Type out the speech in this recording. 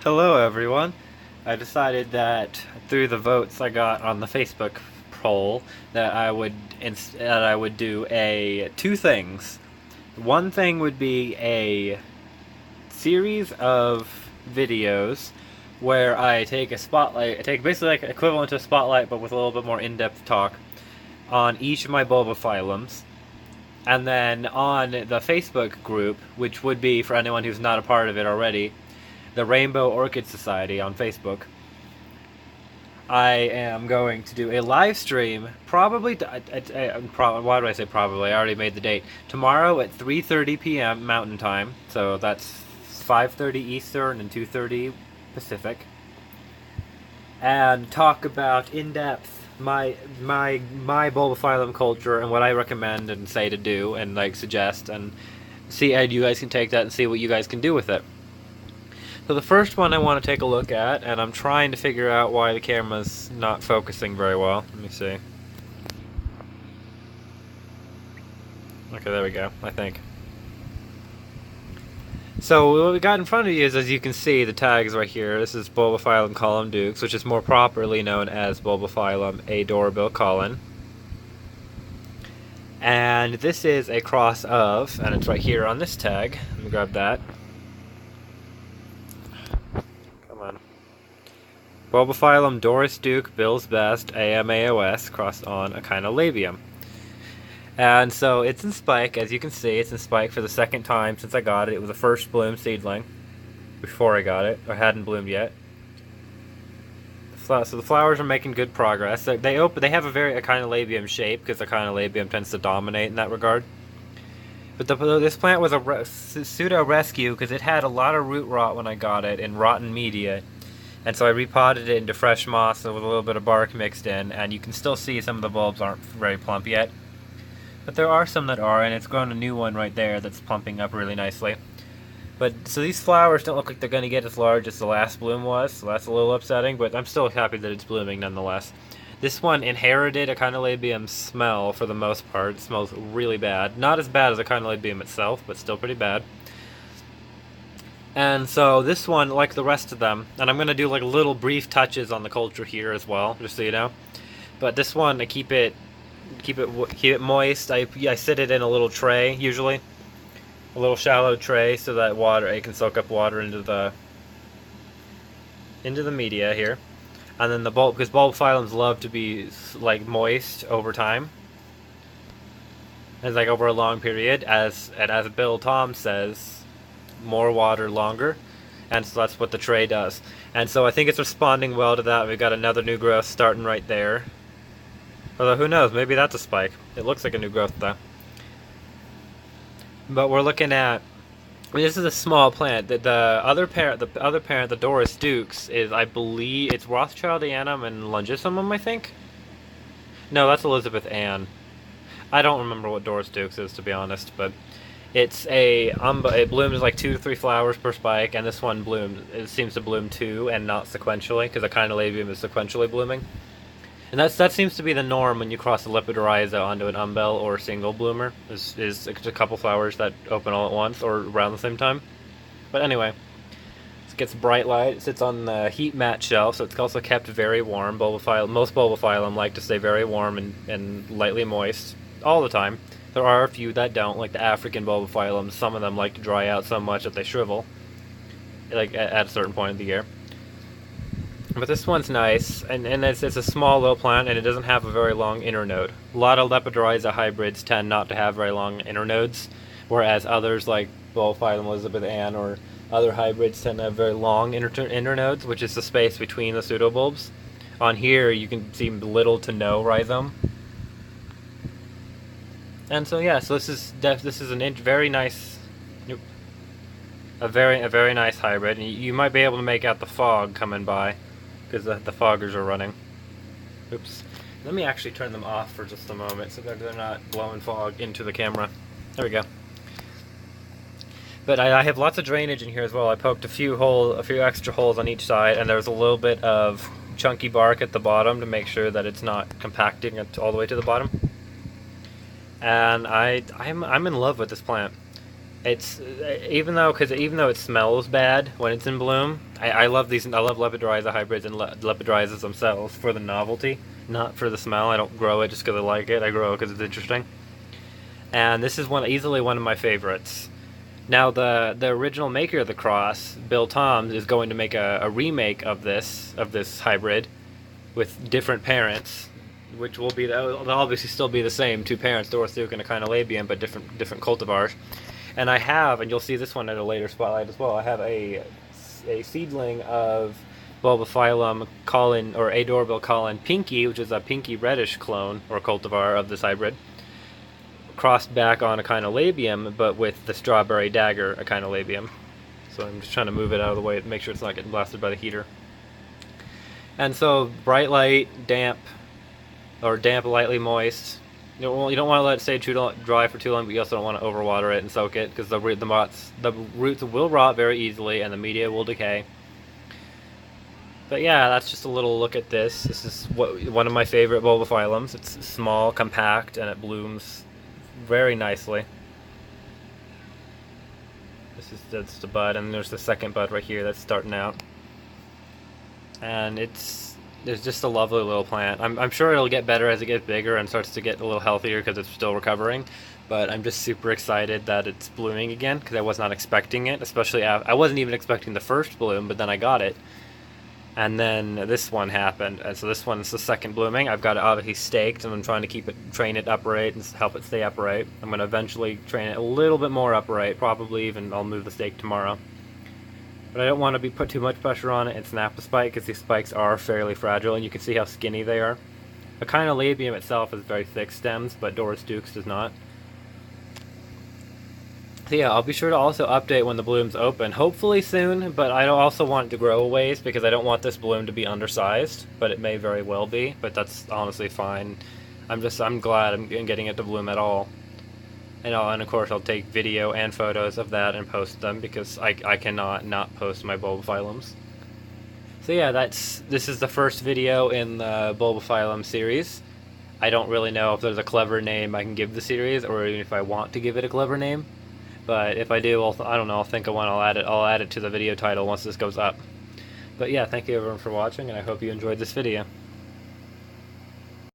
Hello everyone. I decided that through the votes I got on the Facebook poll that I would do two things. One thing would be a series of videos where I take a spotlight, I take basically like equivalent to a spotlight but with a little bit more in-depth talk on each of my bulbophyllums. And then on the Facebook group, which would be for anyone who's not a part of it already, the Rainbow Orchid Society on Facebook, I am going to do a live stream, probably, why do I say probably, I already made the date, tomorrow at 3:30 p.m. Mountain Time, so that's 5:30 Eastern and 2:30 Pacific, and talk about in-depth my bulbophyllum culture and what I recommend and say to do and like suggest, and see how you guys can take that and see what you guys can do with it. So the first one I want to take a look at, and I'm trying to figure out why the camera's not focusing very well. Let me see. Okay, there we go, I think. So what we got in front of you is, as you can see, the tags right here. This is Bulbophyllum Collin Dukes, which is more properly known as Bulbophyllum Adoribil Collin. And this is a cross of, and it's right here on this tag. Let me grab that. Bulbophyllum Doris Duke Bill's Best AMAOS crossed on Echinolabium. And so it's in spike, as you can see. It's in spike for the second time since I got it. It was the first bloom seedling before I got it, or hadn't bloomed yet. So the flowers are making good progress. They have a very Echinolabium shape because Echinolabium tends to dominate in that regard. But this plant was a pseudo rescue because it had a lot of root rot when I got it in rotten media. And so I repotted it into fresh moss with a little bit of bark mixed in, and you can still see some of the bulbs aren't very plump yet. But there are some that are, and it's grown a new one right there that's plumping up really nicely. But so these flowers don't look like they're going to get as large as the last bloom was, so that's a little upsetting, but I'm still happy that it's blooming nonetheless. This one inherited Echinolabium smell for the most part. It smells really bad. Not as bad as Echinolabium itself, but still pretty bad. And so this one, like the rest of them, and I'm going to do like little brief touches on the culture here as well, just so you know. But this one, I keep it moist. I sit it in a little tray, usually. A little shallow tray so that it can soak up water into the media here. And then because bulbophyllums love to be like moist over time. It's like over a long period, as Bill Tom says, more water longer, and so that's what the tray does. And so I think it's responding well to that. We've got another new growth starting right there, although who knows, maybe that's a spike. It looks like a new growth though. But we're looking at, I mean, this is a small plant. The other parent, the Doris Dukes, is, I believe it's Rothschildianum and Longissimum, I think. No, that's Elizabeth Ann. I don't remember what Doris Dukes is, to be honest, but it's it blooms like 2 to 3 flowers per spike, and this one it seems to bloom 2 and not sequentially, because Echinolabium is sequentially blooming. And that seems to be the norm when you cross a Lepidorrhiza onto an umbel or a single bloomer, is a couple flowers that open all at once or around the same time. But anyway, it gets bright light. It sits on the heat mat shelf, so it's also kept very warm. Most Bulbophyllum like to stay very warm and lightly moist all the time. There are a few that don't, like the African bulbophyllums. Some of them like to dry out so much that they shrivel, like at a certain point of the year. But this one's nice, and it's a small little plant, and it doesn't have a very long internode. A lot of Lepidorrhiza hybrids tend not to have very long internodes, whereas others like Bulbophyllum Elizabeth Ann or other hybrids tend to have very long internodes, which is the space between the pseudobulbs. On here, you can see little to no rhizome. And so yeah, so this is very nice, a very nice hybrid. And you might be able to make out the fog coming by, because the foggers are running. Oops. Let me actually turn them off for just a moment so that they're not blowing fog into the camera. There we go. But I have lots of drainage in here as well. I poked a few extra holes on each side, and there's a little bit of chunky bark at the bottom to make sure that it's not compacting all the way to the bottom. And I'm in love with this plant. It's even though it smells bad when it's in bloom, I love these. I love Lepidorhiza hybrids and Lepidorhizas themselves for the novelty, not for the smell. I don't grow it just because I like it. I grow it because it's interesting. And this is easily one of my favorites. Now the original maker of the cross, Bill Toms, is going to make a remake of this hybrid with different parents, which will be they'll obviously still be the same two parents, Doris Duke and Echinolabium, but different cultivars. And I have, and you'll see this one at a later spotlight as well, I have a seedling of Bulbophyllum Collin, or Adoribil Collin Pinky, which is a pinky reddish clone or cultivar of this hybrid, crossed back on Echinolabium, but with the strawberry dagger Echinolabium. So I'm just trying to move it out of the way to make sure it's not getting blasted by the heater. And so bright light, damp, lightly moist. You don't want to let it stay too dry for too long, but you also don't want to overwater it and soak it, because the roots will rot very easily and the media will decay. But yeah, that's just a little look at this. This is one of my favorite Bulbophyllums. It's small, compact, and it blooms very nicely. That's the bud, and there's the second bud right here that's starting out. And it's just a lovely little plant. I'm sure it'll get better as it gets bigger and starts to get a little healthier because it's still recovering. But I'm just super excited that it's blooming again, because I was not expecting it. Especially I wasn't even expecting the first bloom, but then I got it. And then this one happened, and so this one's the second blooming. I've got it obviously staked, and I'm trying to train it upright and help it stay upright. I'm going to eventually train it a little bit more upright, probably even I'll move the stake tomorrow. But I don't want to put too much pressure on it and snap the spike, because these spikes are fairly fragile, and you can see how skinny they are. Echinolabium itself has very thick stems, but Doris Dukes does not. So yeah, I'll be sure to also update when the blooms open, hopefully soon, but I also want it to grow a ways, because I don't want this bloom to be undersized, but it may very well be, but that's honestly fine. I'm glad I'm getting it to bloom at all. And of course I'll take video and photos of that and post them, because I cannot not post my Bulbophyllums. So yeah, this is the first video in the Bulbophyllum series. I don't really know if there's a clever name I can give the series, or even if I want to give it a clever name. But if I do, I don't know, I'll think of one, I'll add it to the video title once this goes up. But yeah, thank you everyone for watching, and I hope you enjoyed this video.